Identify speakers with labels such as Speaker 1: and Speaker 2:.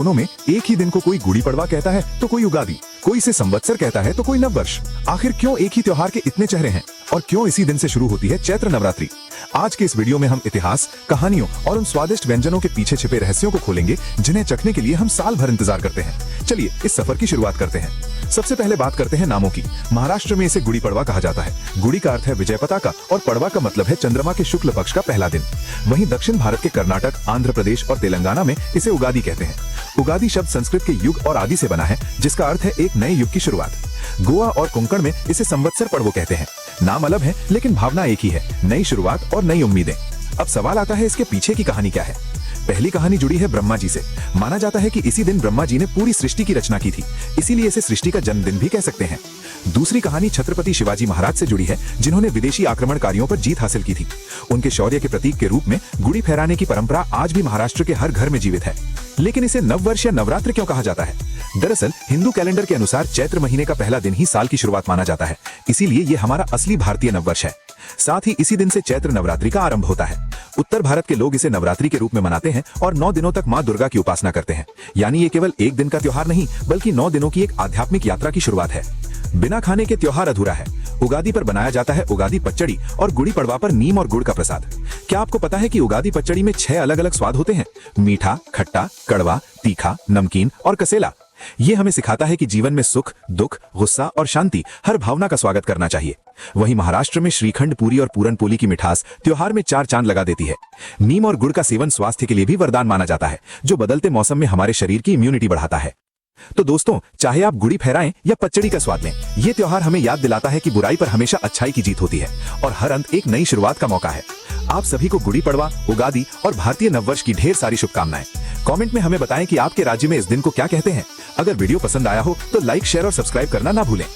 Speaker 1: अपनों में एक ही दिन को कोई गुड़ी पड़वा कहता है तो कोई उगादी, कोई इसे संवत्सर कहता है तो कोई नववर्ष। आखिर क्यों एक ही त्योहार के इतने चेहरे हैं और क्यों इसी दिन से शुरू होती है चैत्र नवरात्रि? आज के इस वीडियो में हम इतिहास, कहानियों और उन स्वादिष्ट व्यंजनों के पीछे छिपे रहस्यों को खोलेंगे जिन्हें चखने के लिए हम साल भर इंतजार करते हैं। चलिए इस सफर की शुरुआत करते हैं। सबसे पहले बात करते हैं नामों की। महाराष्ट्र में इसे गुड़ी पड़वा कहा जाता है। गुड़ी का अर्थ है विजय पताका और पड़वा का मतलब है चंद्रमा के शुक्ल पक्ष का पहला दिन। वहीं दक्षिण भारत के कर्नाटक, आंध्र प्रदेश और तेलंगाना में इसे उगादी कहते हैं। उगादी शब्द संस्कृत के युग और आदि से बना है, जिसका अर्थ है एक नए युग की शुरुआत। गोवा और कोंकण में इसे संवत्सर पर्व कहते हैं। नाम अलग है लेकिन भावना एक ही है, नई शुरुआत और नई उम्मीदें। अब सवाल आता है, इसके पीछे की कहानी क्या है? पहली कहानी जुड़ी है ब्रह्मा जी से। माना जाता है कि इसी दिन ब्रह्मा जी ने पूरी सृष्टि की रचना की थी, इसीलिए इसे सृष्टि का जन्मदिन भी कह सकते हैं। दूसरी कहानी छत्रपति शिवाजी महाराज से जुड़ी है, जिन्होंने विदेशी आक्रमणकारियों पर जीत हासिल की थी। उनके शौर्य के प्रतीक के रूप में गुड़ी फहराने की परंपरा आज भी महाराष्ट्र के हर घर में जीवित है। लेकिन इसे नववर्ष या नवरात्र क्यों कहा जाता है? दरअसल हिंदू कैलेंडर के अनुसार चैत्र महीने का पहला दिन ही साल की शुरुआत माना जाता है, इसीलिए ये हमारा असली भारतीय नववर्ष है। साथ ही इसी दिन से चैत्र नवरात्रि का आरंभ होता है। उत्तर भारत के लोग इसे नवरात्रि के रूप में मनाते हैं और 9 दिनों तक मां दुर्गा की उपासना करते हैं। यानी ये केवल एक दिन का त्योहार नहीं, बल्कि 9 दिनों की एक आध्यात्मिक यात्रा की शुरुआत है। बिना खाने के त्योहार अधूरा है। उगादी पर बनाया जाता है उगादी पचड़ी और गुड़ी पड़वा पर नीम और गुड़ का प्रसाद। क्या आपको पता है कि उगादी पचड़ी में 6 अलग अलग स्वाद होते हैं? मीठा, खट्टा, कड़वा, तीखा, नमकीन और कसेला। ये हमें सिखाता है कि जीवन में सुख, दुख, गुस्सा और शांति हर भावना का स्वागत करना चाहिए। वहीं महाराष्ट्र में श्रीखंड, पूरी और पूरन पोली की मिठास त्योहार में 4 चांद लगा देती है। नीम और गुड़ का सेवन स्वास्थ्य के लिए भी वरदान माना जाता है, जो बदलते मौसम में हमारे शरीर की इम्यूनिटी बढ़ाता है। तो दोस्तों, चाहे आप गुड़ी फहराएं या पचड़ी का स्वाद लें, ये त्योहार हमें याद दिलाता है कि बुराई पर हमेशा अच्छाई की जीत होती है और हर अंत एक नई शुरुआत का मौका है। आप सभी को गुड़ी पड़वा, उगादी और भारतीय नववर्ष की ढेर सारी शुभकामनाएं। कमेंट में हमें बताएं कि आपके राज्य में इस दिन को क्या कहते हैं। अगर वीडियो पसंद आया हो तो लाइक, शेयर और सब्सक्राइब करना ना भूलें।